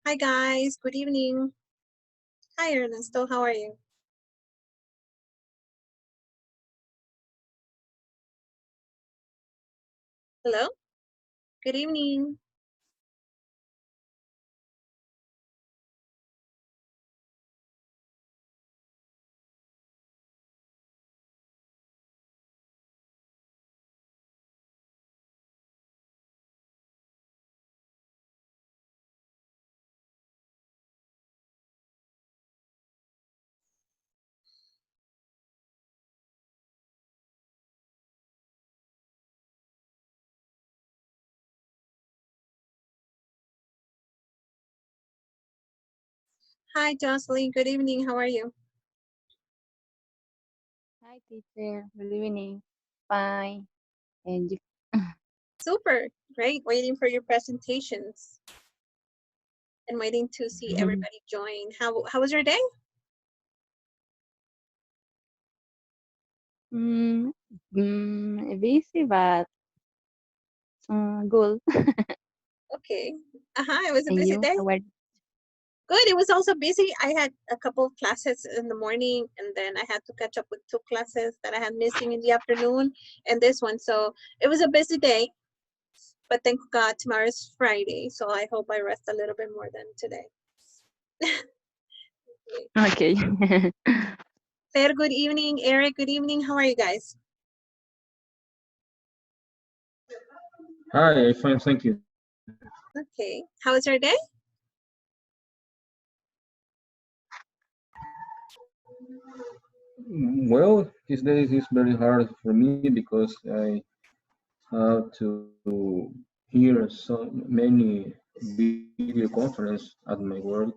Hi guys, good evening. Hi Ernesto, how are you? Hello, good evening. Hi Jocelyn, good evening, how are you? Hi, teacher. Good evening. Fine. And you? Super, great, waiting for your presentations and waiting to see everybody join. How was your day? Busy, but good. Okay, it was a And busy you? day. How are Good, it was also busy. I had a couple of classes in the morning and then I had to catch up with 2 classes that I had missing in the afternoon and this one. So it was a busy day, but thank God tomorrow's Friday. So I hope I rest a little bit more than today. okay? Fair, good evening. Eric, good evening. How are you guys? Hi, fine, thank you. Okay, how was your day? Well, these days is very hard for me because I have to hear so many video conference at my work,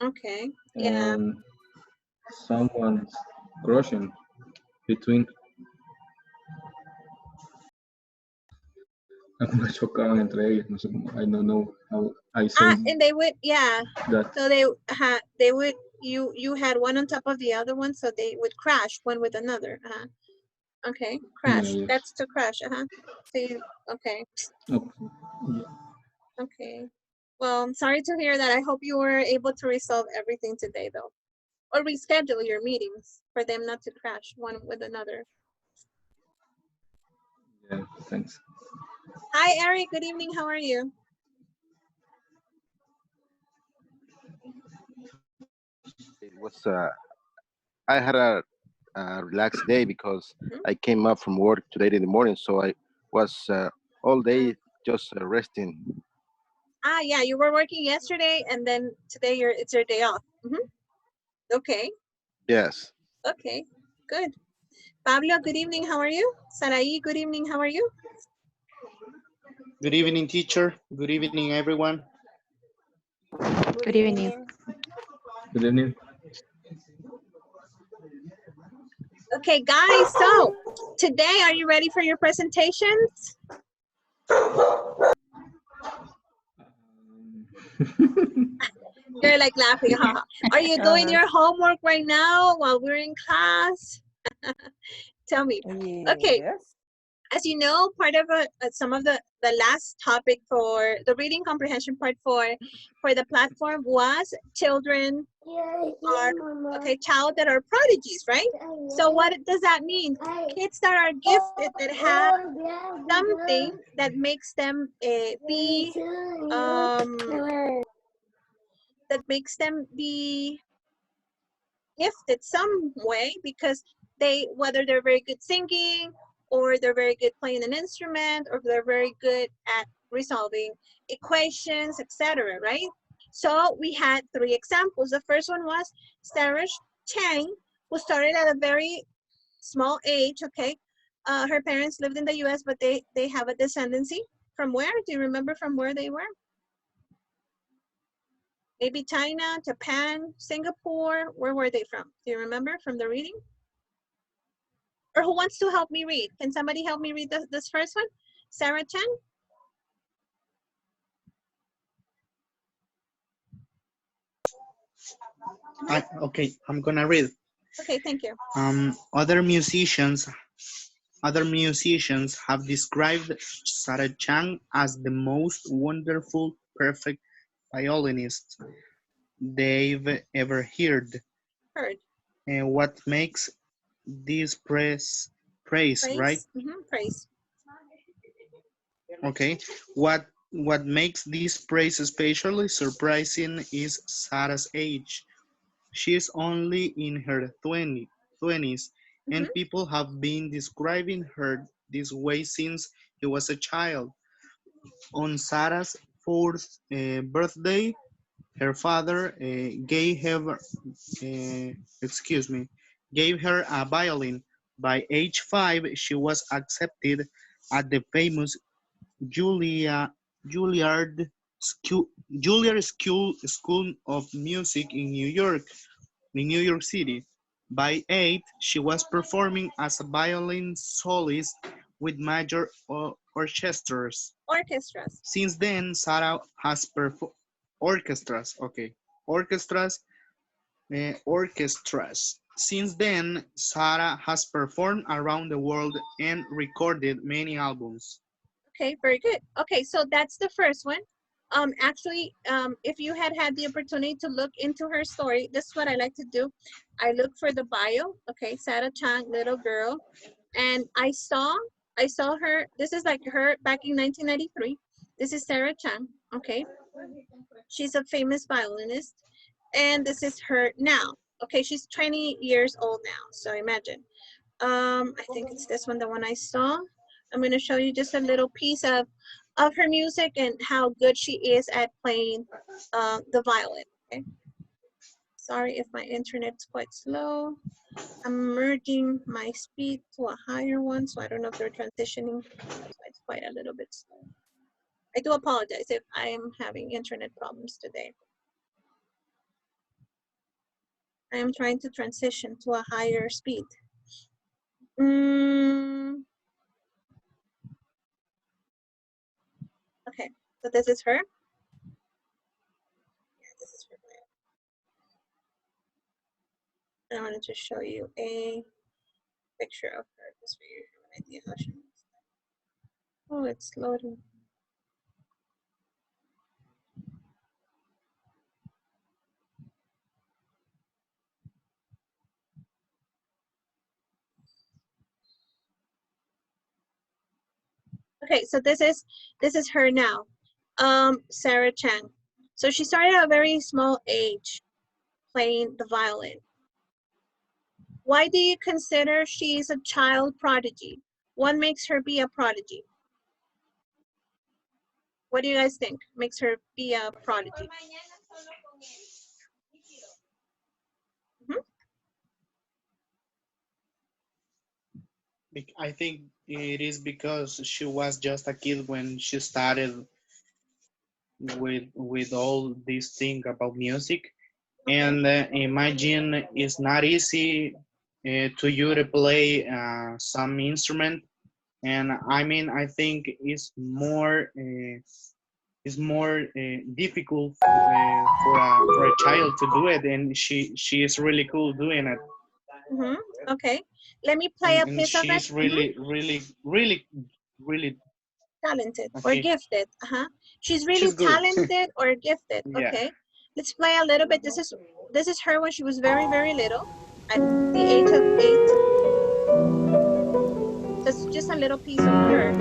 Okay, yeah. and someone's crushing between algunas chocaban entre ellas, no sé cómo, I don't know how I say And they would, yeah. that. So they would, you had one on top of the other one, so they would crash one with another. Okay, Yeah, crash. yes. That's to crash. So okay, Okay. Yeah. okay. Well, I'm sorry to hear that. I hope you were able to resolve everything today, though, or reschedule your meetings for them not to crash one with another. Yeah, thanks. Hi, Eric. Good evening. How are you? It was I had a relaxed day because I came up from work today in the morning, so I was all day just resting. Yeah, you were working yesterday, and then today it's your day off. Okay, Yes. okay, good. Pablo, good evening. How are you? Sarai, good evening. How are you? Good evening, teacher. Good evening, everyone. Good evening. Good evening. Okay, guys. So today, are you ready for your presentations? You're like laughing, haha. Are you doing your homework right now while we're in class? Tell me. Okay, Yes. as you know, part of some of the last topic for the reading comprehension part for the platform was children are, okay, child that are prodigies, right? So what does that mean? Kids that are gifted, that have something that makes them be gifted some way because whether they're very good singing or they're very good playing an instrument or they're very good at resolving equations, etc., right? So we had 3 examples. The first one was Sarah Chang, who started at a very small age, okay? Her parents lived in the US, but they have a descendancy. From where? Do you remember from where they were? Maybe China, Japan, Singapore. Where were they from? Do you remember from the reading? Or who wants to help me read? Can somebody help me read this first one? Sarah Chen? Okay, I'm gonna read. Okay, thank you. Other musicians have described Sarah Chang as the most wonderful, perfect, violinist they've ever heard. Heard. And what makes this praise, right? Praise. Praise. Okay. What makes this praise especially surprising is Sarah's age. She is only in her 20s, and people have been describing her this way since she was a child. On Sarah's fourth birthday, her father excuse me, gave her a violin. By age 5, she was accepted at the famous Julia, Juilliard School, School of Music in New York City. By 8, she was performing as a violin soloist with major orchestras. Orchestras. Since then, Sarah has performed orchestras. Okay, orchestras, orchestras. Since then, Sarah has performed around the world and recorded many albums. Okay, very good. Okay, so that's the first one. Actually, if you had the opportunity to look into her story, this is what I like to do. I look for the bio. Okay, Sarah Chang, little girl, and I saw her. This is like her back in 1993. This is Sarah Chang. Okay, she's a famous violinist, and this is her now. Okay, she's 20 years old now. So imagine. I think it's this one, the one I saw. I'm going to show you just a little piece of her music and how good she is at playing the violin. Okay. Sorry if my internet's quite slow. I'm merging my speed to a higher one, so I don't know if they're transitioning. So it's quite a little bit slow. I do apologize if I am having internet problems today. I am trying to transition to a higher speed. Okay, so this is her. Yeah, this is her. I wanted to show you a picture of her just for you to have an idea how she looks. Oh, it's loading. Okay, so this is her now, Sarah Chang. So she started at a very small age playing the violin. Why do you consider she's a child prodigy? What makes her be a prodigy? What do you guys think makes her be a prodigy? I think it is because she was just a kid when she started with all this thing about music, and imagine it's not easy to you to play some instrument, and I mean I think it's more difficult for a child to do it, and she is really cool doing it. Okay, let me play a And piece of it. she's really Talented or okay. gifted. She's really She's good. talented or gifted. Yeah. Okay, let's play a little bit. This is her when she was very, very little, at the age of 8. That's just a little piece of her.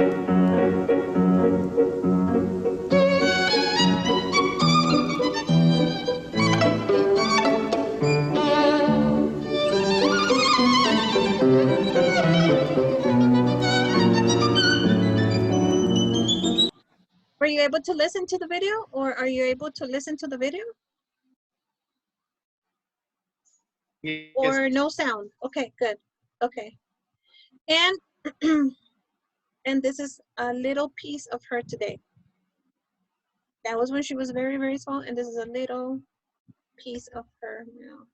Were you able to listen to the video, or are you able to listen to the video? Yes. Or no sound? Okay, good. Okay. And and this is a little piece of her today. That was when she was very, very small, and this is a little piece of her now.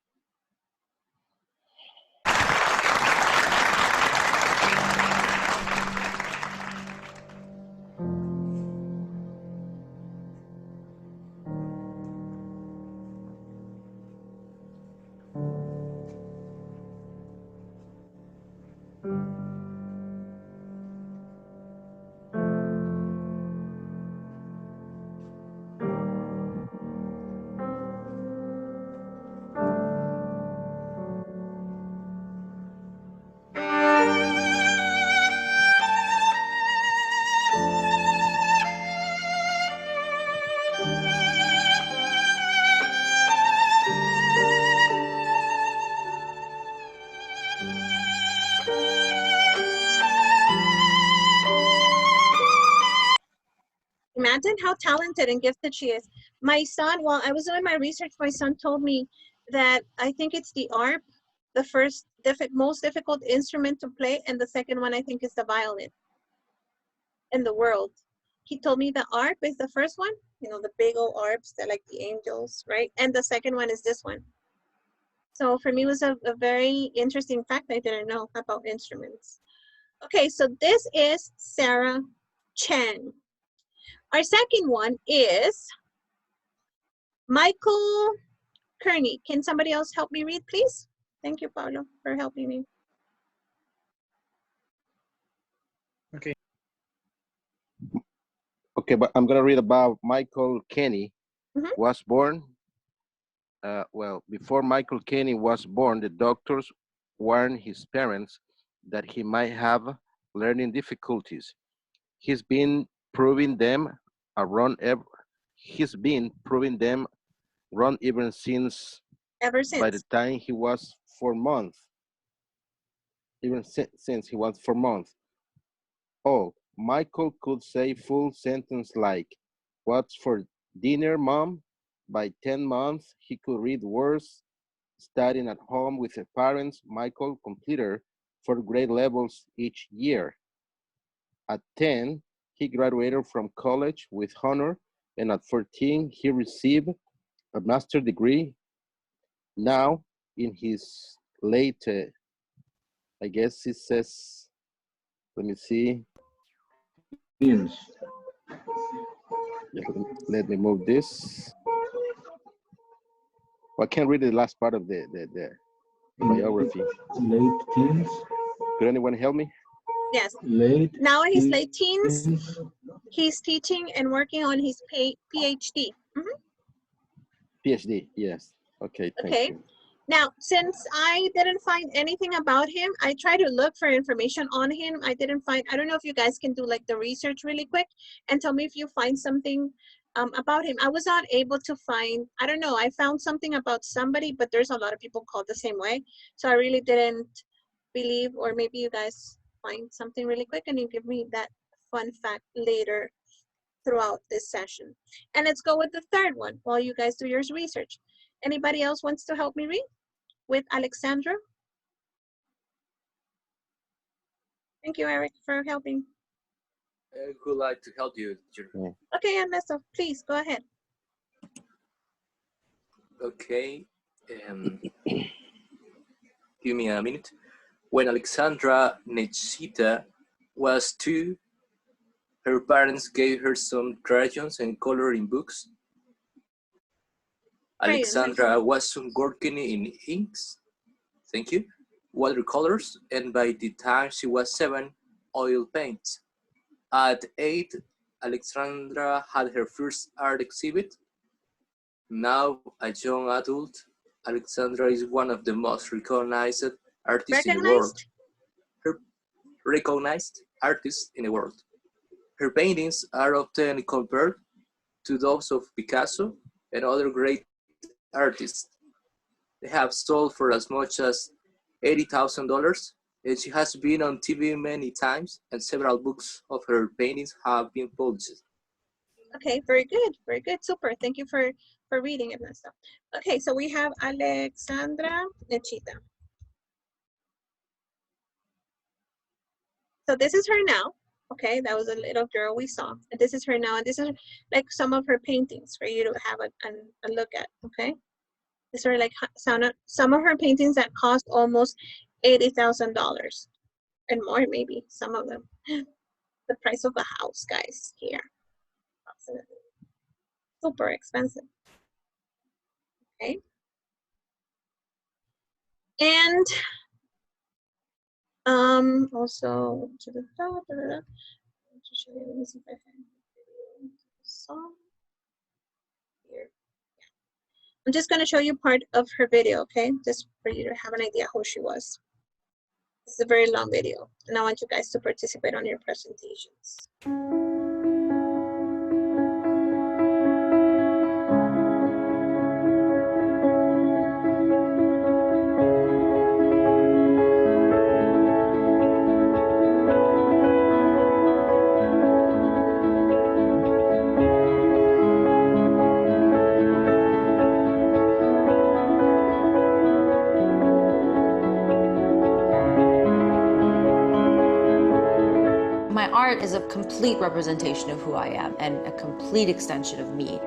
Imagine how talented and gifted she is. My son, while I was doing my research, my son told me that I think it's the ARP, the first most difficult instrument to play, and the second one I think is the violin in the world. He told me the ARP is the first one, you know, the big old ARPs, they're like the angels, right? And the second one is this one. So for me, it was a very interesting fact I didn't know about instruments. Okay, so this is Sarah Chen. Our second one is Michael Kearney. Can somebody else help me read, please? Thank you, Paulo, for helping me. Okay. Okay, but I'm gonna read about Michael Kenny. Mhm. Was born. Well, before Michael Kenny was born, the doctors warned his parents that he might have learning difficulties. He's been proving them wrong even since Ever by the since. time he was 4 months. Even since he was 4 months. Oh, Michael could say full sentence like, "What's for dinner, Mom?" By 10 months, he could read words. Studying at home with his parents, Michael completed 4 grade levels each year. At 10, he graduated from college with honor, and at 14, he received a master's degree. Now, in his late, I guess it says, let me see. Teens. Yeah, let me move this. Well, I can't read the last part of the biography. Late teens. Could anyone help me? Yes. Late. Now in his late teens, he's teaching and working on his PhD. PhD, yes. Okay, thank Okay. you. Now, since I didn't find anything about him, I tried to look for information on him. I didn't find, I don't know if you guys can do like the research really quick and tell me if you find something about him. I was not able to find, I don't know, I found something about somebody, but there's a lot of people called the same way. So I really didn't believe, or maybe you guys find something really quick and you give me that fun fact later throughout this session. And let's go with the third one while you guys do your research. Anybody else wants to help me read with Alexandra? Thank you, Eric, for helping. I would like to help you. Okay, Ernesto, please go ahead. Okay. Give me a minute. When Alexandra Nechita was 2, her parents gave her some crayons and coloring books. Alexandra was working in inks, thank you, watercolors, and by the time she was 7, oil paints. At 8, Alexandra had her first art exhibit. Now a young adult, Alexandra is one of the most recognized artists in the world. Her paintings are often compared to those of Picasso and other great artists. They have sold for as much as $80,000, and she has been on TV many times, and several books of her paintings have been published. Okay, very good, super. Thank you for reading it and stuff. Okay, so we have Alexandra Nechita. So this is her now. Okay, that was a little girl we saw. And this is her now, and this is like some of her paintings for you to have a look at, okay? These are like some of her paintings that cost almost $80,000 and more, maybe, some of them. The price of a house, guys, here. Super expensive, okay? And also to the top, let me see if I can song here. I'm just going to show you part of her video, okay? Just for you to have an idea who she was. It's a very long video, and I want you guys to participate on your presentations. art is a complete representation of who I am and a complete extension of me.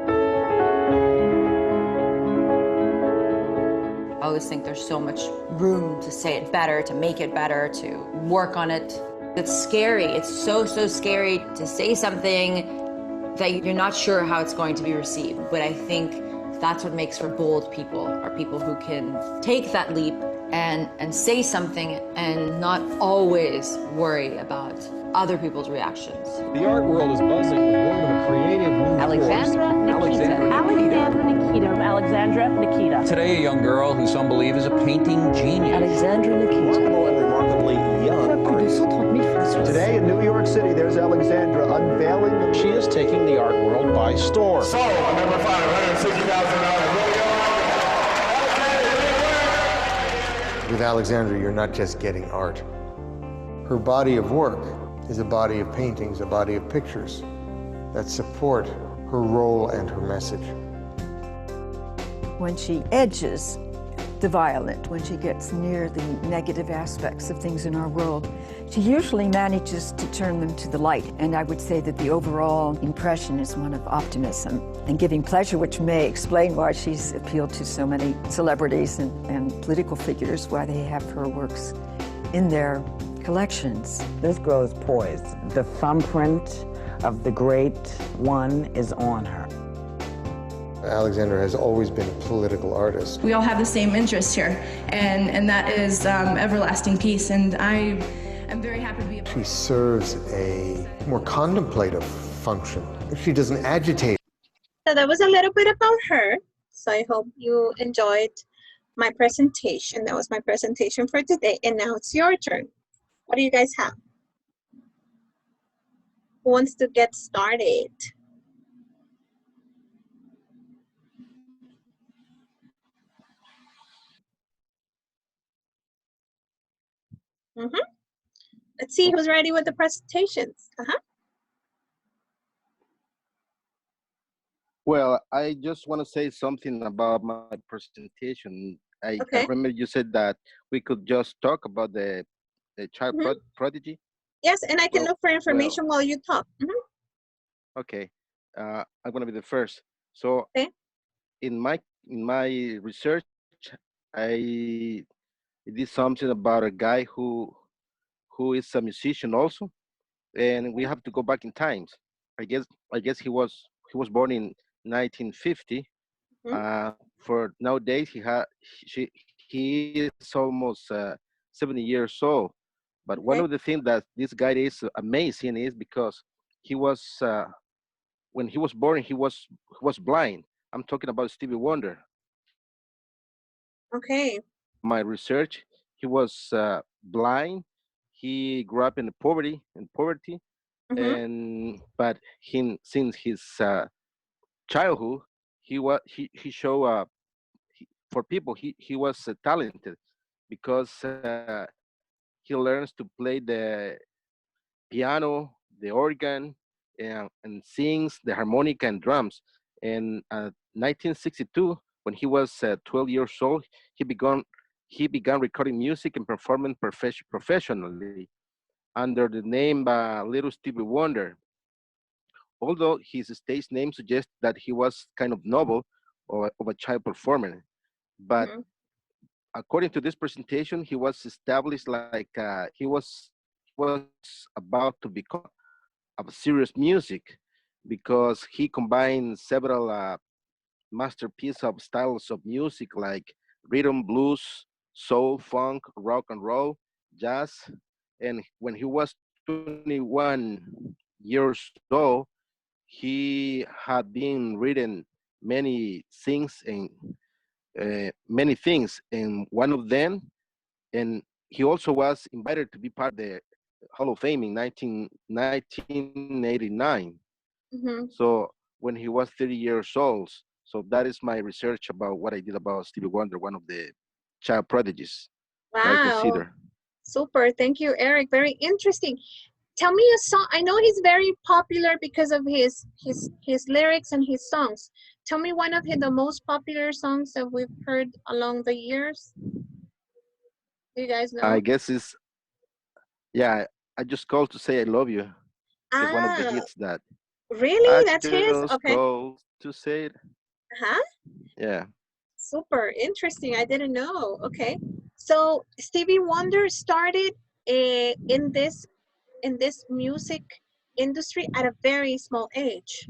I always think there's so much room to say it better, to make it better, to work on it. It's scary. It's so scary to say something that you're not sure how it's going to be received. But I think that's what makes for bold people, are people who can take that leap and say something and not always worry about other people's reactions. The art world is buzzing with word of a creative new Alexandra Nikita. Alexandra Nikita. Today, a young girl who some believe is a painting genius. Alexandra Nikita. Remarkable and remarkably young artist. Today in New York City, there's Alexandra unveiling. She is taking the art world by storm. So, number $560,000. With Alexandra, you're not just getting art. Her body of work is a body of paintings, a body of pictures that support her role and her message. When she edges the violent, when she gets near the negative aspects of things in our world, she usually manages to turn them to the light. And I would say that the overall impression is one of optimism and giving pleasure, which may explain why she's appealed to so many celebrities and political figures, why they have her works in their collections. This girl is poised. The thumbprint of the great one is on her. Alexandra has always been a political artist. We all have the same interest here, and that is everlasting peace, and I am very happy to be a part. She serves a more contemplative function. She doesn't agitate. So that was a little bit about her. So I hope you enjoyed my presentation. That was my presentation for today, and now it's your turn. What do you guys have? Who wants to get started? Let's see who's ready with the presentations. Well, I just want to say something about my presentation. I remember you said that we could just talk about the child prodigy. Yes, and I can look for information while you talk. Okay, I'm gonna be the first. So in my research, I did something about a guy who is a musician also, and we have to go back in times. I guess he was born in 1950. For nowadays he is almost 70 years old. But one of the things that this guy is amazing is because he was when he was born he was blind. I'm talking about Stevie Wonder. Okay. My research, he was blind. He grew up in poverty, and but since his childhood, he showed for people he was talented because he learns to play the piano, the organ, and sings the harmonica and drums. And 1962, when he was 12 years old, he began recording music and performing professionally under the name Little Stevie Wonder. Although his stage name suggests that he was kind of noble of a child performer. But according to this presentation, he was established like he was about to become a serious music because he combined several masterpieces of styles of music like rhythm, blues, soul, funk, rock and roll, jazz. And when he was 21 years old, he had been written many things, and one of them, and he also was invited to be part of the Hall of Fame in 1989. So when he was 30 years old. So that is my research about what I did about Stevie Wonder, one of the child prodigies. Wow. Super. Thank you, Eric. Very interesting. Tell me a song. I know he's very popular because of his lyrics and his songs. Tell me one of the most popular songs that we've heard along the years. Do you guys know? I guess it's, yeah, I just called to say I love you. It's one of the Ah, hits that really? I That's his? just Okay. go to say it. Huh? Yeah. Super interesting. I didn't know. Okay. So Stevie Wonder started in this music industry at a very small age,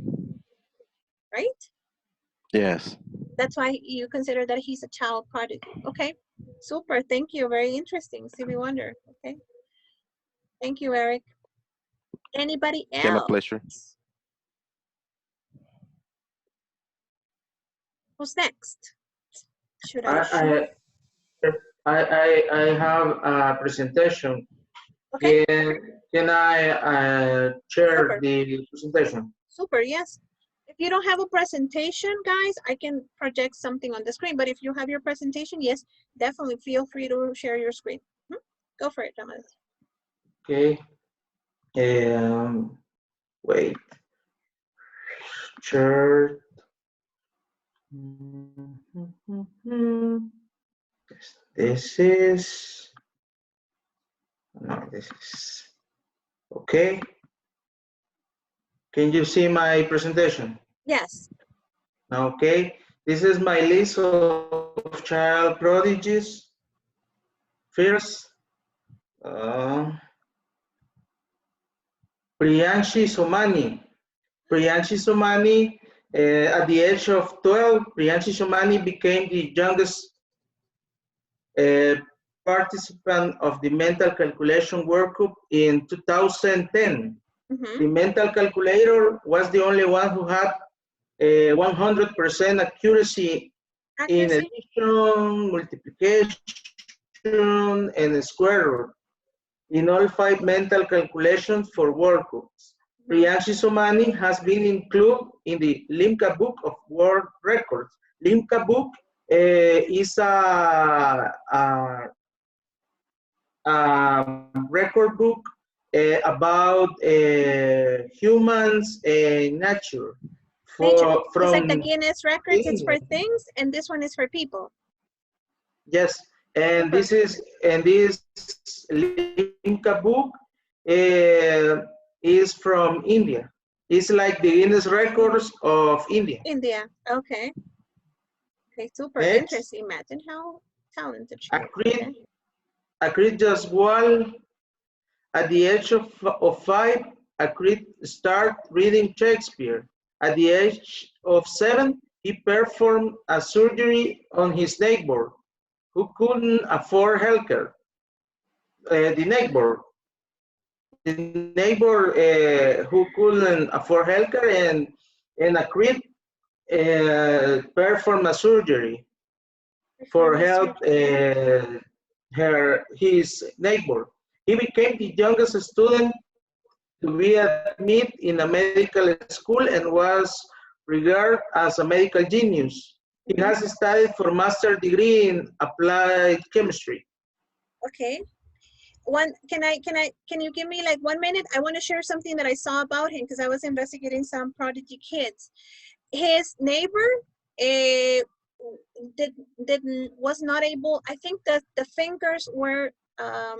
right? Yes. That's why you consider that he's a child prodigy. Okay. Super. Thank you. Very interesting. Stevie Wonder. Okay. Thank you, Eric. Anybody Okay, my else? pleasure. Who's next? Should I shoot? I have a presentation. Okay. Can I share Super. the presentation? Super, yes. If you don't have a presentation, guys, I can project something on the screen. But if you have your presentation, yes, definitely feel free to share your screen. Go for it, Thomas. Okay. Wait. Share. This is. No, this is. Okay. Can you see my presentation? Yes. Okay. This is my list of child prodigies. First, Priyanshi Somani. Priyanshi Somani, at the age of 12, Priyanshi Somani became the youngest participant of the mental calculation workup in 2010. The mental calculator was the only one who had 100% accuracy in addition, multiplication, and square root in all 5 mental calculations for workups. Priyanshi Somani has been included in the Limca Book of World Records. Limca Book is a record book about humans and nature. Nature. It's like the Guinness records, it's for things, and this one is for people. Yes, and this Limca book is from India. It's like the Guinness records of India. India, okay. Okay, super interesting. Imagine how talented she is. Akrit Jaswal, at the age of 5, Akrit started reading Shakespeare. At the age of 7, he performed a surgery on his neighbor who couldn't afford healthcare. The neighbor who couldn't afford healthcare, and Akrit performed a surgery for help his neighbor. He became the youngest student to be admitted in a medical school and was regarded as a medical genius. He has studied for master's degree in applied chemistry. Okay. Can you give me like 1 minute? I want to share something that I saw about him because I was investigating some prodigy kids. His neighbor was not able, I think that the fingers were,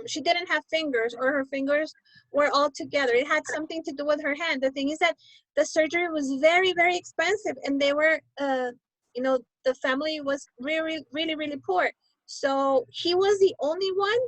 she didn't have fingers, or her fingers were all together. It had something to do with her hand. The thing is that the surgery was very, very expensive, and they were, you know, the family was really, really, really poor. So he was the only one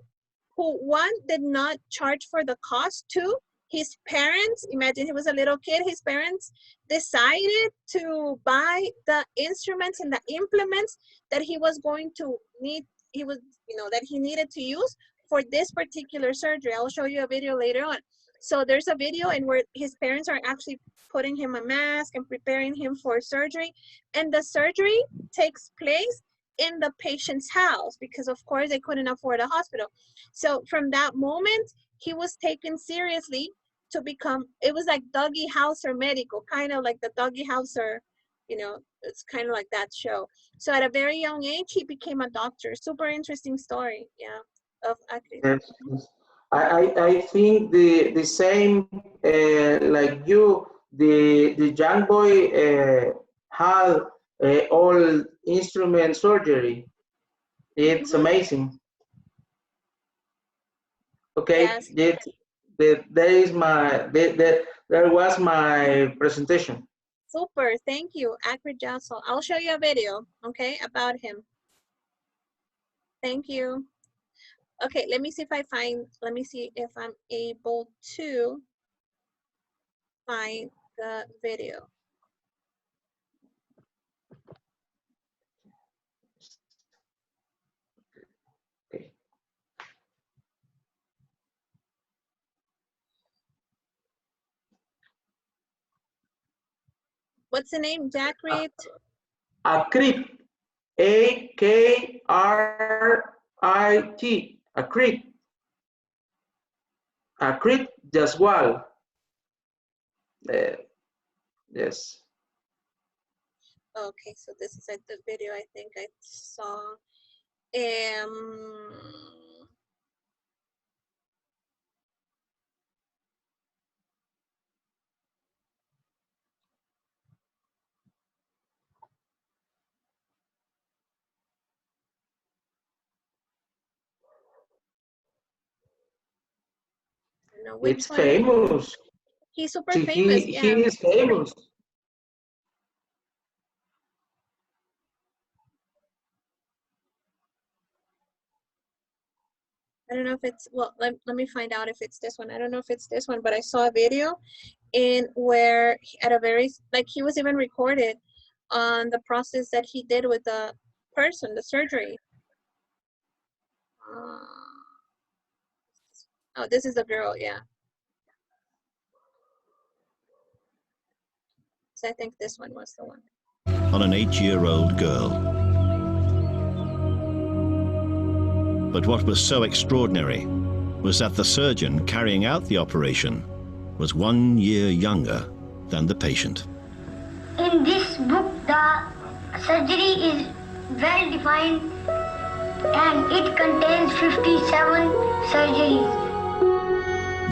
who, one, did not charge for the cost. Two, his parents, imagine he was a little kid, his parents decided to buy the instruments and the implements that he was going to need, that he needed to use for this particular surgery. I'll show you a video later on. So there's a video in where his parents are actually putting him a mask and preparing him for surgery. And the surgery takes place in the patient's house because of course they couldn't afford a hospital. So from that moment, he was taken seriously to become, it was like Dougie Hauser Medical, kind of like the Dougie Hauser, it's kind of like that show. So at a very young age, he became a doctor. Super interesting story, yeah, of Akrit. Yes. I think the same like you, the young boy had all instrument surgery. It's amazing. Okay, Yes. there is my That was my presentation. Super, thank you, Accurate job. So I'll show you a video, okay, about him. Thank you. Okay, let me see if I'm able to find the video. What's the name, Akrit? Akrit, A-K-R-I-T, Akrit. Akrit Jaswal. Yes. Okay, so this is like the video I think I saw. No, It's famous. He's super famous, He yeah. is famous. I don't know if it's, well, let me find out if it's this one. I don't know if it's this one, but I saw a video in where at a very, like he was even recorded on the process that he did with the person, the surgery. Oh, this is the girl, yeah. So I think this one was the one. On an 8-year-old girl. But what was so extraordinary was that the surgeon carrying out the operation was 1 year younger than the patient. In this book, the surgery is well defined and it contains 57 surgeries.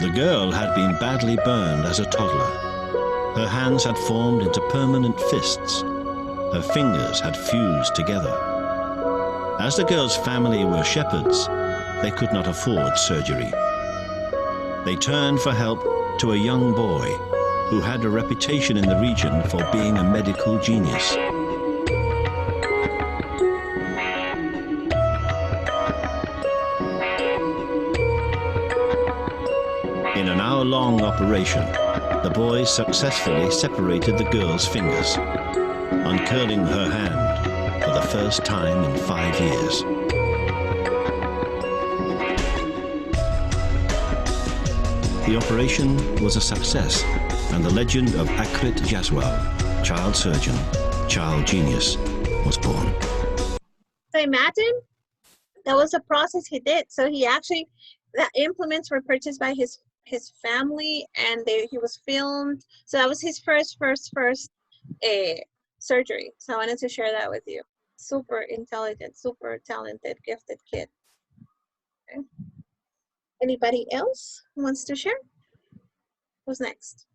The girl had been badly burned as a toddler. Her hands had formed into permanent fists. Her fingers had fused together. As the girl's family were shepherds, they could not afford surgery. They turned for help to a young boy who had a reputation in the region for being a medical genius. In an hour-long operation, the boy successfully separated the girl's fingers, uncurling her hand for the first time in 5 years. The operation was a success, and the legend of Akrit Jaswal, child surgeon, child genius, was born. So imagine that was a process he did. So he actually, the implements were purchased by his family, and he was filmed. So that was his first surgery. So I wanted to share that with you. Super intelligent, super talented, gifted kid. Okay. Anybody else who wants to share? Who's next?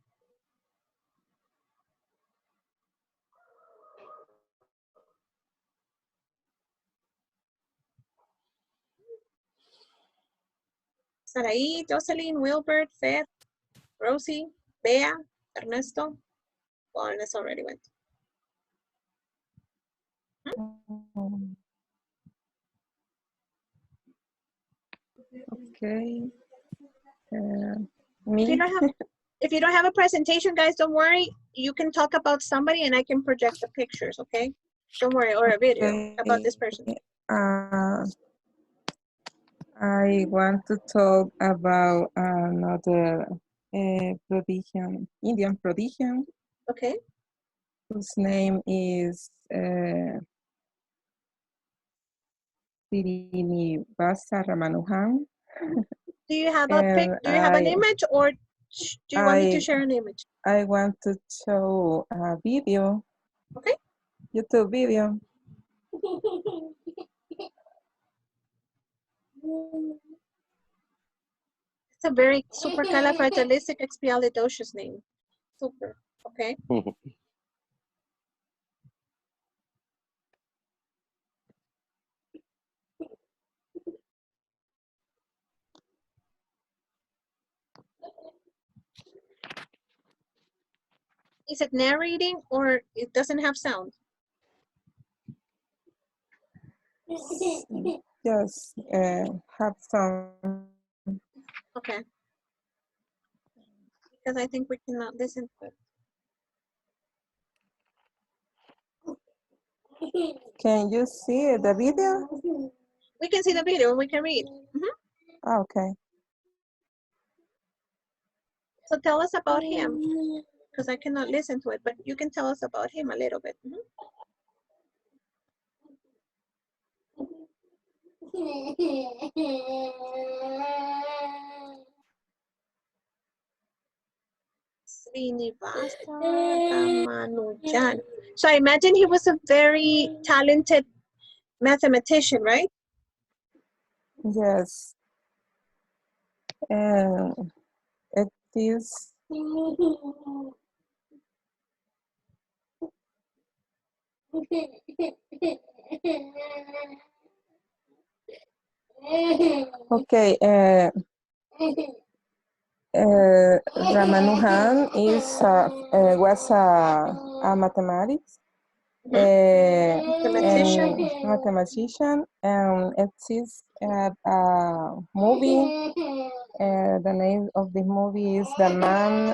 Saraí, Jocelyn, Wilbert, Fer, Rosie, Bea, Ernesto. Well, Ernesto already went. Okay. If you don't have a presentation, guys, don't worry. You can talk about somebody and I can project the pictures, okay? Don't worry, or a video about this person. I want to talk about another prodigian, Indian prodigian. Okay. Whose name is Srinivasa Ramanujan. Do you have a pic? Do you have an image, or do you want me to share an image? I want to show a video. Okay. YouTube video. It's a very supercalifragilisticexpialidocious name. Super. Okay. Is it narrating or it doesn't have sound? Yes, have some. Okay. Because I think we cannot listen to it. Can you see the video? We can see the video and we can read. Okay. So tell us about him, because I cannot listen to it, but you can tell us about him a little bit. Srinivasa Ramanujan. So I imagine he was a very talented mathematician, right? Yes. It is. Okay. Ramanujan was a mathematics mathematician, and it is a movie. The name of the movie is The Man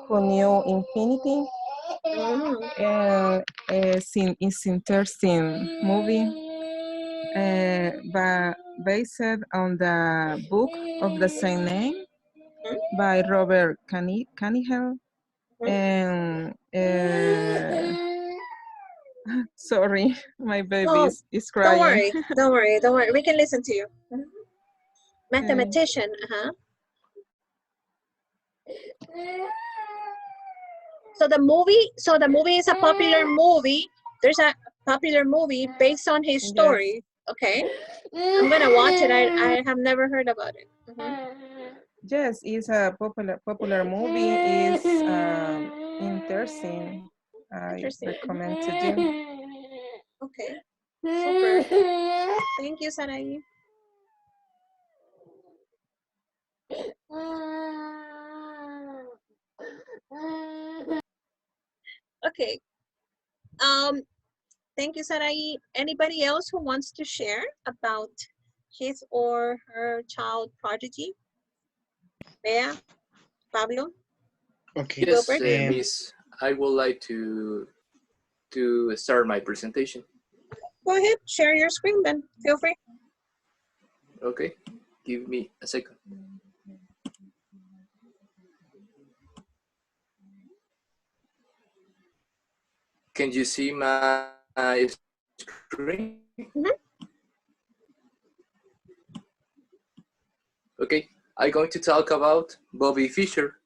Who Knew Infinity. It's interesting movie, but based on the book of the same name by Robert Cunningham. And sorry, my baby is crying. Don't worry. We can listen to you. Mathematician, So the movie is a popular movie. There's a popular movie based on his story. Okay. I'm gonna watch it. I have never heard about it. Yes, it's a popular movie. It's interesting. I recommend to you. Okay. Super. Thank you, Sarai. Okay. Thank you, Sarai. Anybody else who wants to share about his or her child prodigy? Bea, Pablo? Okay. Yes, Miss, I would like to start my presentation. Go ahead, share your screen then. Feel free. Okay, give me a second. Can you see my screen? Okay, I'm going to talk about Bobby Fischer.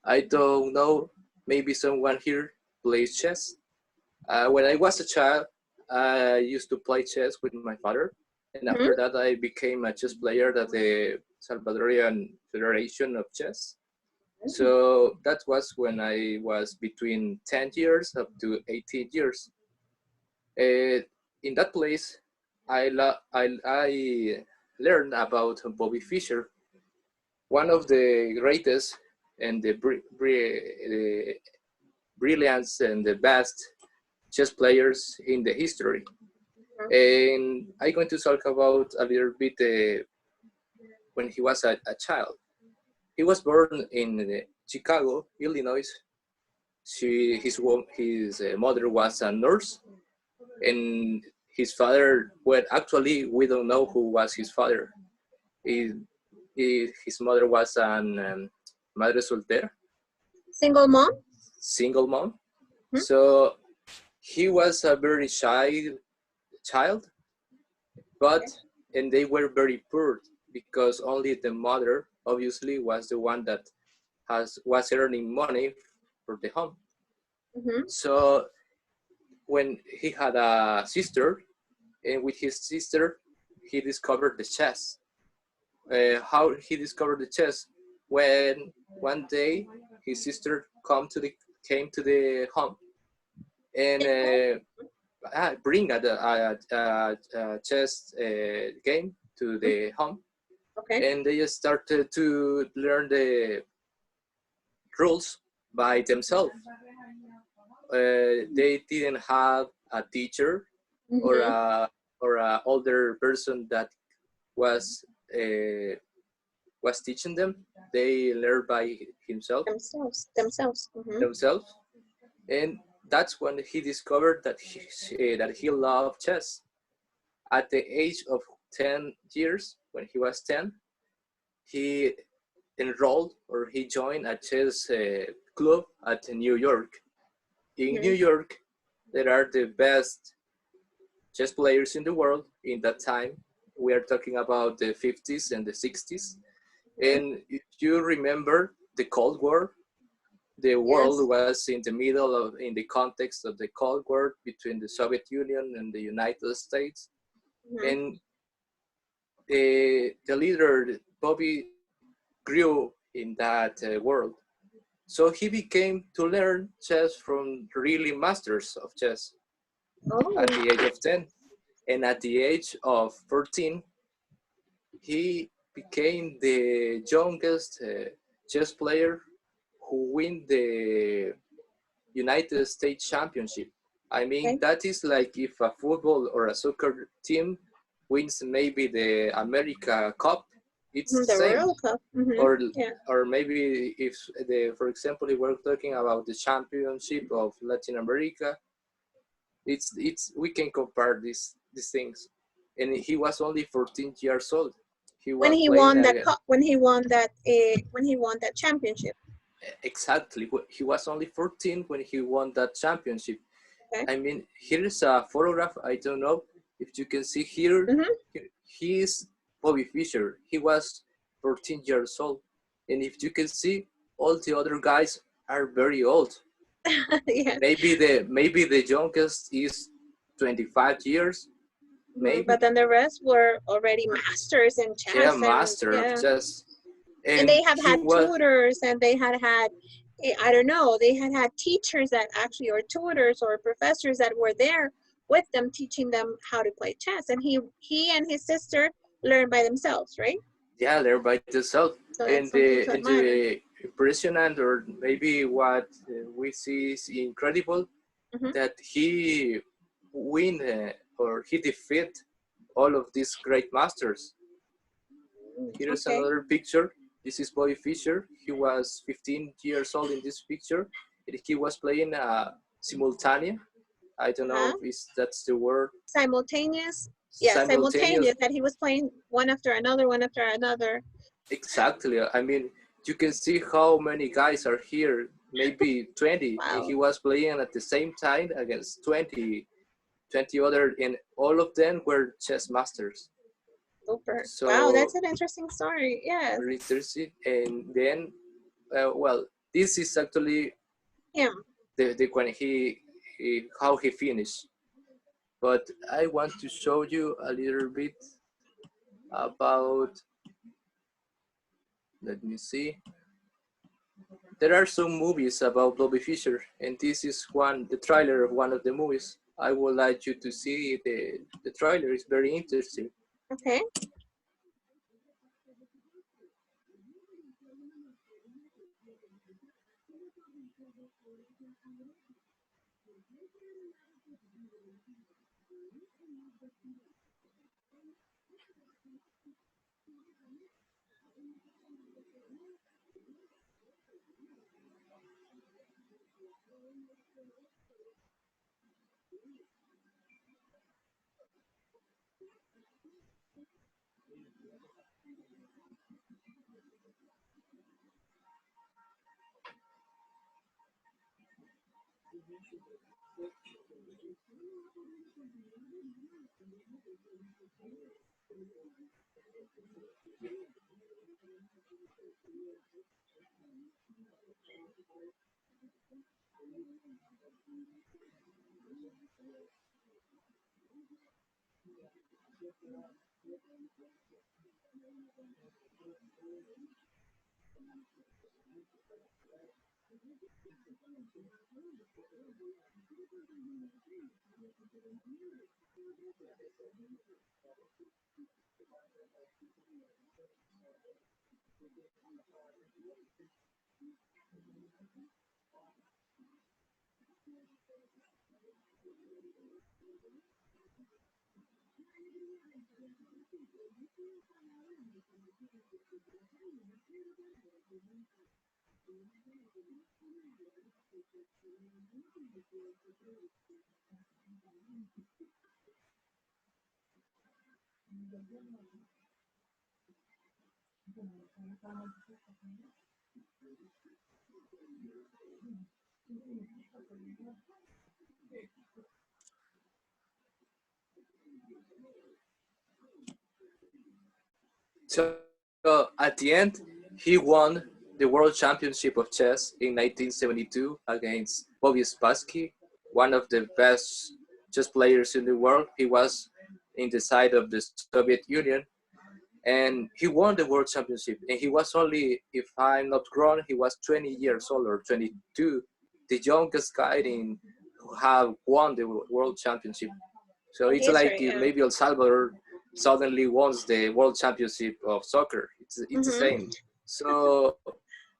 I don't know, maybe someone here plays chess. When I was a child, I used to play chess with my father. And after that, I became a chess player at the Salvadorian Federation of Chess. So that was when I was between 10 years up to 18 years. In that place, I learned about Bobby Fischer, one of the greatest and the brilliance and the best chess players in the history. And I'm going to talk about a little bit when he was a child. He was born in Chicago, Illinois. His mother was a nurse, and his father, well, actually, we don't know who was his father. His mother was an madre soltera. Single mom? Single mom. So he was a very shy child, and they were very poor because only the mother obviously was the one that was earning money for the home. So when he had a sister, and with his sister, he discovered the chess. How he discovered the chess? When one day his sister came to the home and bring a chess game to the home. Okay. And they started to learn the rules by themselves. they didn't have a teacher or a older person that was teaching them. They learned by themselves. themselves, and that's when he discovered that he loved chess. At the age of 10 years, when he was 10, he enrolled or he joined a chess club at New York. In New York, there are the best chess players in the world in that time. We are talking about the 50s and the 60s. And if you remember the Cold War, the world was in the middle of, in the context of the Cold War between the Soviet Union and the United States. And the leader, Bobby, grew in that world. So he became to learn chess from really masters of chess at the age of 10. And at the age of 14, he became the youngest chess player who win the United States Championship. I mean, that is like if a football or a soccer team wins maybe the America Cup, it's the same. World Cup. Or maybe if for example, if we're talking about the championship of Latin America, it's we can compare these things. And he was only 14 years old. When he won that championship. Exactly. He was only 14 when he won that championship. I mean, here is a photograph. I don't know if you can see here. He is Bobby Fischer. He was 14 years old. And if you can see, all the other guys are very old. Maybe the youngest is 25 years. Maybe. But then the rest were already masters in chess. Yeah, master of chess. And they have had tutors, and they had I don't know, they had teachers that actually, or tutors or professors that were there with them, teaching them how to play chess. And he and his sister learned by themselves, right? Yeah, learned by themselves. So and the impressionant, or maybe what we see is incredible, that he win or he defeat all of these great masters. Here's another picture. This is Bobby Fischer. He was 15 years old in this picture. And he was playing simultaneous. I don't know if that's the word. Simultaneous. Yeah, simultaneous, that he was playing one after another, one after another. Exactly. I mean, you can see how many guys are here, maybe 20. Wow. And he was playing at the same time against 20 other, and all of them were chess masters. Super. So, wow, that's an interesting story. Yeah. Very interesting. And then, well, this is actually when he how he finished. But I want to show you a little bit about. Let me see. There are some movies about Bobby Fischer, and this is the trailer of one of the movies. I would like you to see the trailer. It's very interesting. Okay. So at the end, he won the World Championship of Chess in 1972 against Bobby Spassky, one of the best chess players in the world. He was in the side of the Soviet Union, and he won the World Championship. And he was only, if I'm not wrong, he was 20 years old or 22, the youngest guy in who have won the World Championship. So it's like if maybe El Salvador suddenly wins the World Championship of soccer. It's the same. So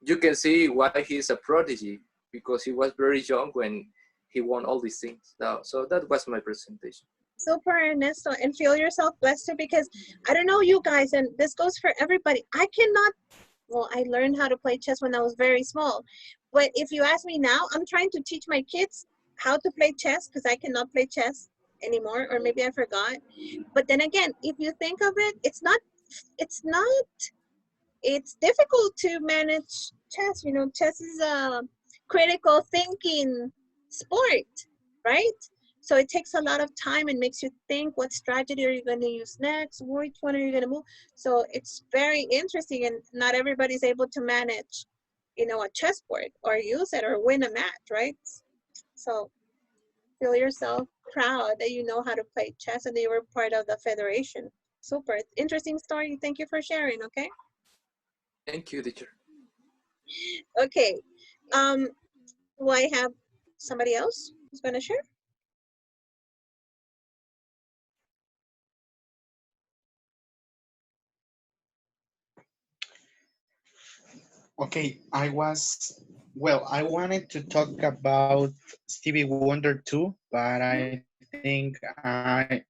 you can see why he's a prodigy, because he was very young when he won all these things. So that was my presentation. Super, Ernesto, and feel yourself blessed too, because I don't know you guys, and this goes for everybody. I cannot, well, I learned how to play chess when I was very small. But if you ask me now, I'm trying to teach my kids how to play chess because I cannot play chess anymore, or maybe I forgot. But then again, if you think of it, it's difficult to manage chess. You know, chess is a critical thinking sport, right? So it takes a lot of time and makes you think, what strategy are you going to use next? Which one are you going to move? So it's very interesting, and not everybody's able to manage, you know, a chessboard or use it or win a match, right? So feel yourself proud that you know how to play chess and that you were part of the federation. Super. Interesting story. Thank you for sharing, okay? Thank you, teacher. Okay. Do I have somebody else who's going to share? Okay, I wanted to talk about Stevie Wonder too, but I think actually,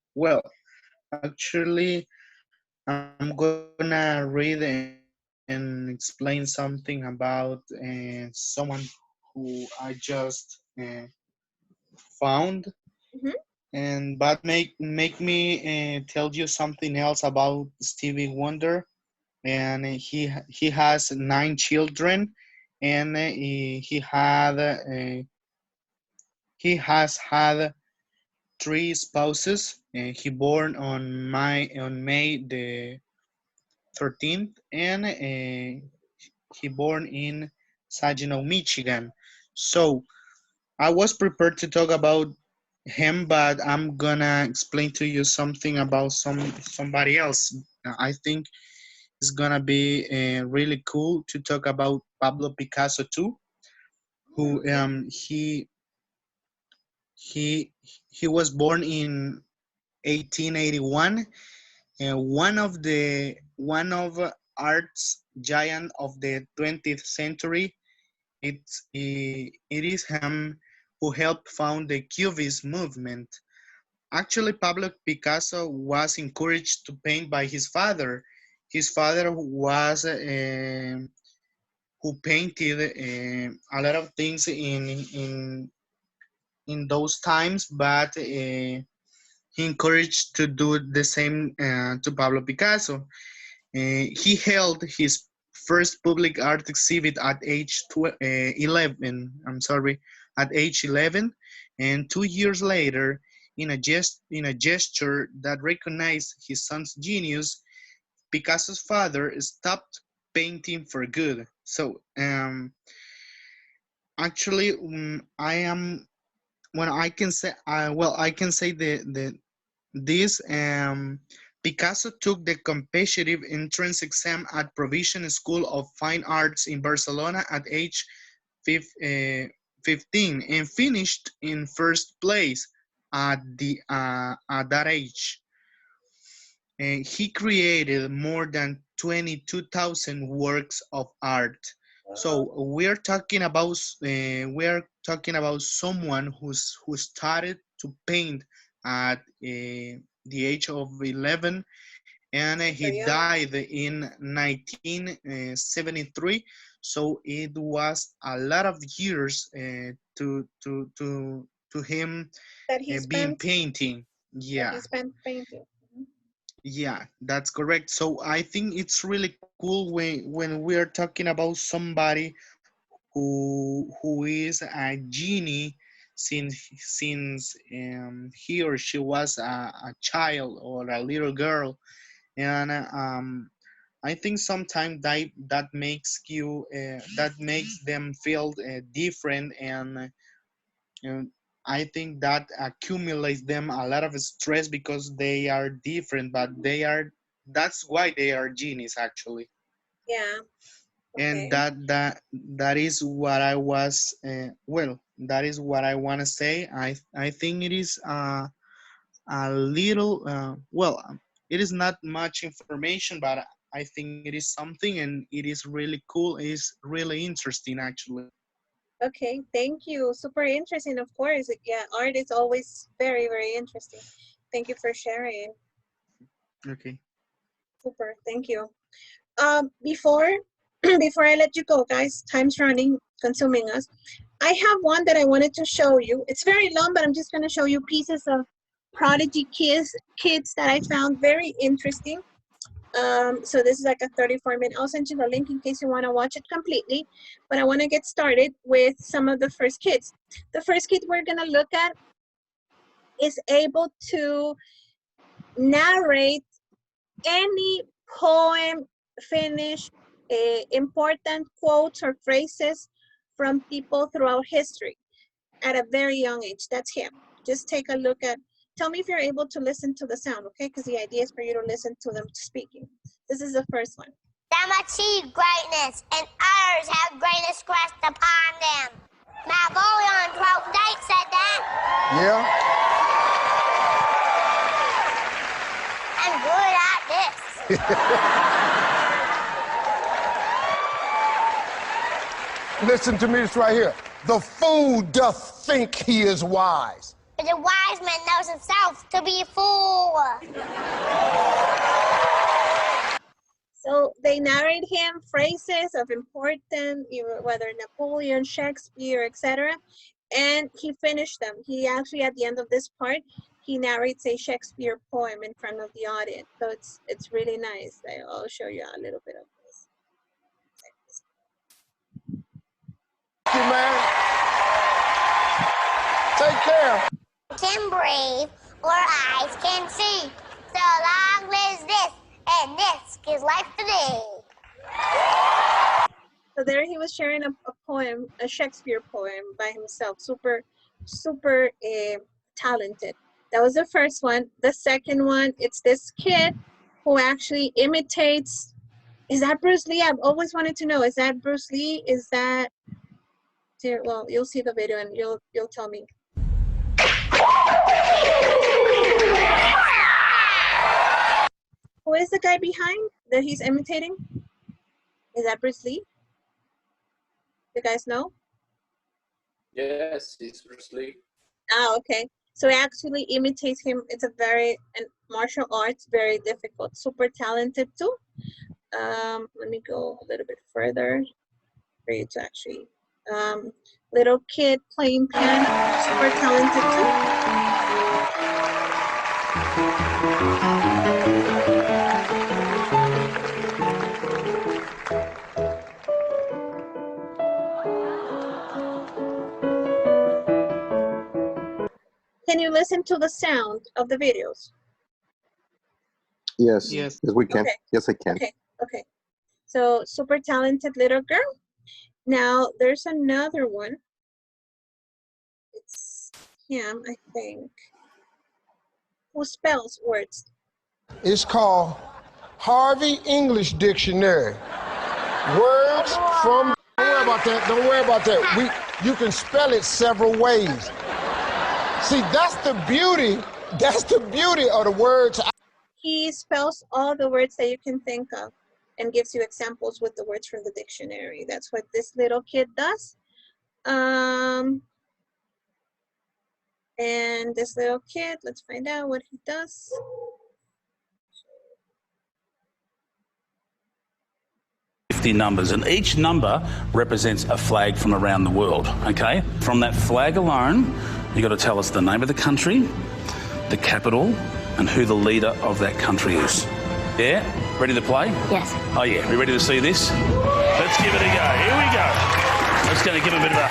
I'm gonna read and explain something about someone who I just found, but make me tell you something else about Stevie Wonder. And he has 9 children, and he has had 3 spouses. And he born on May the 13th, and he born in Saginaw, Michigan. So I was prepared to talk about him, but I'm gonna explain to you something about somebody else. I think it's gonna be really cool to talk about Pablo Picasso too, who he he was born in 1881, and one of art's giant of the 20th century. It is him who helped found the Cubist movement. Actually, Pablo Picasso was encouraged to paint by his father. His father was who painted a lot of things in those times, but he encouraged to do the same to Pablo Picasso. He held his first public art exhibit at age 11. I'm sorry, at age 11, and 2 years later, in a gesture that recognized his son's genius, Picasso's father stopped painting for good. So actually, I am when I can say I can say this. Picasso took the competitive entrance exam at Provincial School of Fine Arts in Barcelona at age 15 and finished in first place at that age. He created more than 22,000 works of art. So we're talking about someone who started to paint at the age of 11, and he died in 1973. So it was a lot of years to him that he being spent painting. that Yeah. he spent painting. Yeah, that's correct. So I think it's really cool when we are talking about somebody who is a genie since he or she was a child or a little girl, and I think sometimes that makes you that makes them feel different, and I think that accumulates them a lot of stress because they are different, but that's why they are genies actually. Yeah. And Okay. that is what I was well, that is what I want to say. I think it is a little well, it is not much information, but I think it is something, and it is really cool. It is really interesting actually. Okay, thank you. Super interesting, of course. Yeah, art is always very, very interesting. Thank you for sharing. Okay. Super, thank you. Before before I let you go, guys, time's running, consuming us. I have one that I wanted to show you. It's very long, but I'm just going to show you pieces of Prodigy kids that I found very interesting. So this is like a 34-minute. I'll send you the link in case you want to watch it completely. But I want to get started with some of the first kids. The first kid we're going to look at is able to narrate any poem, finish important quotes or phrases from people throughout history at a very young age. That's him. Just take a look at, tell me if you're able to listen to the sound, okay? Because the idea is for you to listen to them speaking. This is the first one. Some achieve greatness, and others have greatness crest upon them. Napoleon 12th said that. Yeah. I'm good at this. Listen to me, this right here. The fool doth think he is wise. But the wise man knows himself to be a fool. So they narrate him phrases of important, whether Napoleon, Shakespeare, etc. And he finished them. He actually, at the end of this part, he narrates a Shakespeare poem in front of the audience. So it's really nice. I'll show you a little bit of this. Thank you, man. Take care. Can breathe or eyes can see. So long lives this, and this gives life to me. So there he was sharing a poem, a Shakespeare poem by himself. Super, super talented. That was the first one. The second one, it's this kid who actually imitates. Is that Bruce Lee? I've always wanted to know. Is that Bruce Lee? Is that? Well, you'll see the video and you'll tell me. Who is the guy behind that he's imitating? Is that Bruce Lee? You guys know? Yes, it's Bruce Lee. Ah, okay. So he actually imitates him. It's a and martial arts, very difficult. Super talented too. Let me go a little bit further for you to actually. Little kid playing piano, super talented too. Can you listen to the sound of the videos? Yes. Yes, we can. Okay. Yes, I can. Okay. So super talented little girl. Now there's another one. It's him, I think. Who spells words? It's called Harvey English Dictionary. Words from. Don't worry about that. Don't worry about that. You can spell it several ways. See, that's the beauty. That's the beauty of the words. He spells all the words that you can think of and gives you examples with the words from the dictionary. That's what this little kid does. And And this little kid, let's find out what he does. Numbers, and each number represents a flag from around the world, okay? From that flag alone, you got to tell us the name of the country, the capital, and who the leader of that country is. Yeah? Ready to play? Yes. Oh yeah, we ready to see this? Let's give it a go. Here we go. Just going to give a bit of a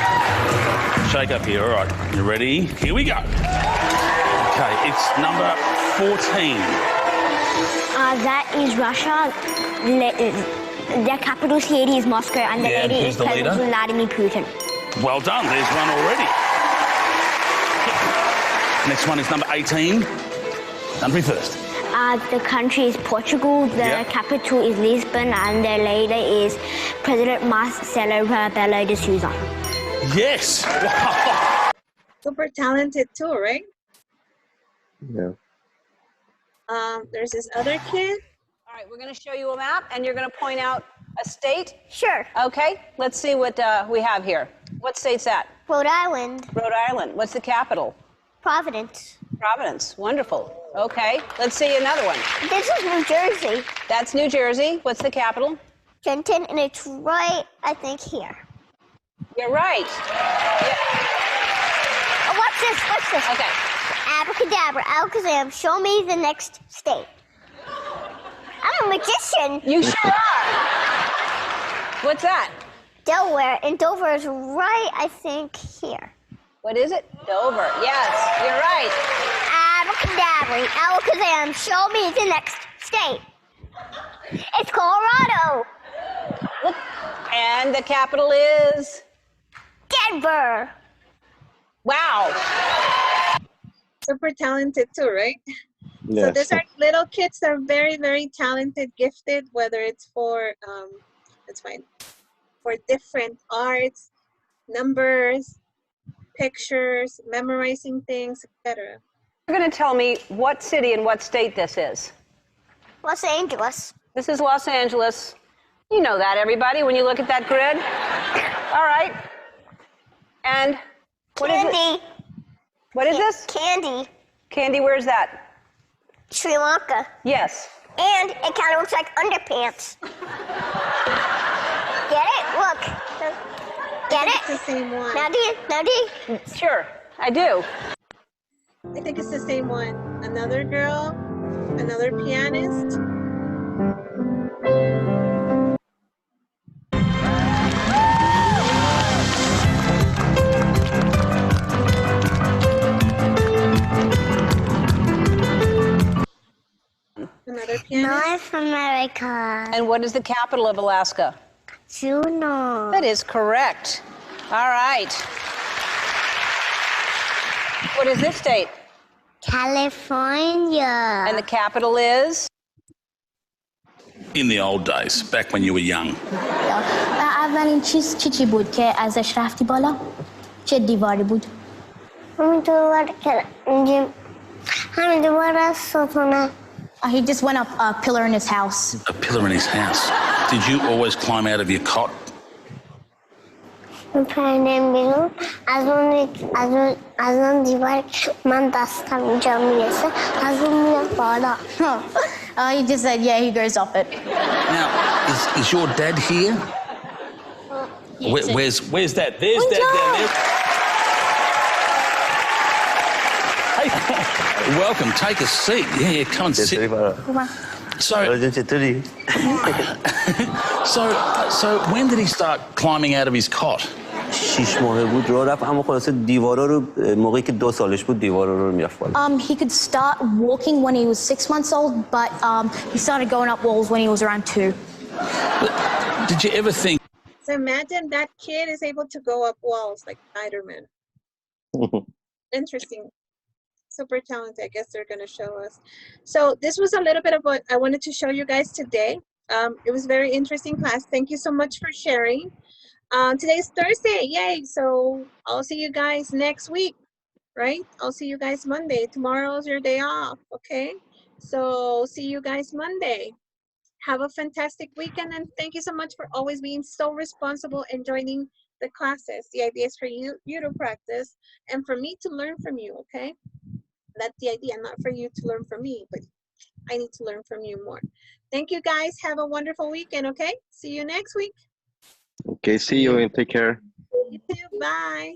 shake up here. All right, you ready? Here we go. Okay, it's number 14. That is Russia. Their capital city is Moscow, and the lady is President Vladimir Putin. Well done. There's one already. Next one is number 18. Country first. The country is Portugal. The capital is Lisbon, and the leader is President Marcelo Rebelo de Sousa. Yes. Wow. Super talented too, right? Yeah. There's this other kid. All right, we're going to show you a map, and you're going to point out a state? Sure. Okay, let's see what we have here. What state's that? Rhode Island. Rhode Island. What's the capital? Providence. Providence. Wonderful. Okay, let's see another one. This is New Jersey. That's New Jersey. What's the capital? Trenton, and it's right, I think, here. You're right. Yeah. Oh, what's this? What's this? Okay. Abracadabra, Alakazam, show me the next state. I'm a magician. You sure are. What's that? Delaware, and Dover is right, I think, here. What is it? Dover. Yes, you're right. Abracadabra, Alakazam, show me the next state. It's Colorado. Look. And the capital is? Denver. Wow. Super talented too, right? Yes. So these are little kids that are very, very talented, gifted, whether it's for, that's fine, for different arts, numbers, pictures, memorizing things, etc. You're going to tell me what city and what state this is. Los Angeles. This is Los Angeles. You know that, everybody, when you look at that grid. All right. And what is Candy. it? What is this? Candy. Candy, where's that? Sri Lanka. Yes. And it kind of looks like underpants. Get it? Look. Get it? It's the same one. Now do you? Sure, I do. I think it's the same one. Another girl, another pianist. Another pianist. North America. And what is the capital of Alaska? Juneau. That is correct. All right. What is this state? California. And the capital is? In the old days, back when you were young. اولین چیز چی بود که ازش رفتی بالا؟ چه دیواری بود؟ همین دیوار از ستونه. He just went up a pillar in his house. A pillar in his house. Did you always climb out of your cot? میپریدم بیرون از اون دیوار من دستم اینجا میرسه از اون میرم بالا. He just said, yeah, he goes off it. Now, is your dad here? Yes. Where's Dad? There's Dad down there. Hey, welcome. Take a seat. Yeah, come and sit. So when did he start climbing out of his cot? 6 ماه بود راه رفت اما خلاص دیوارا رو موقعی که 2 سالش بود دیوارا رو میرفت بالا. He could start walking when he was 6 months old, but he started going up walls when he was around 2. Did you ever think? So imagine that kid is able to go up walls like Spider-Man. Interesting. Super talented. I guess they're going to show us. So this was a little bit of what I wanted to show you guys today. It was a very interesting class. Thank you so much for sharing. Today's Thursday. Yay. So I'll see you guys next week, right? I'll see you guys Monday. Tomorrow's your day off. Okay. So see you guys Monday. Have a fantastic weekend. And thank you so much for always being so responsible and joining the classes. The idea is for you to practice and for me to learn from you, okay? That's the idea, not for you to learn from me, but I need to learn from you more. Thank you guys. Have a wonderful weekend, okay? See you next week. Okay, see you and take care. You too. Bye.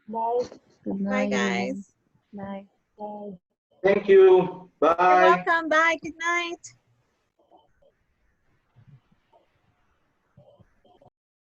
Bye. Good night. Bye, guys. Bye. Bye. Thank you. Bye. You're welcome. Bye. Good night.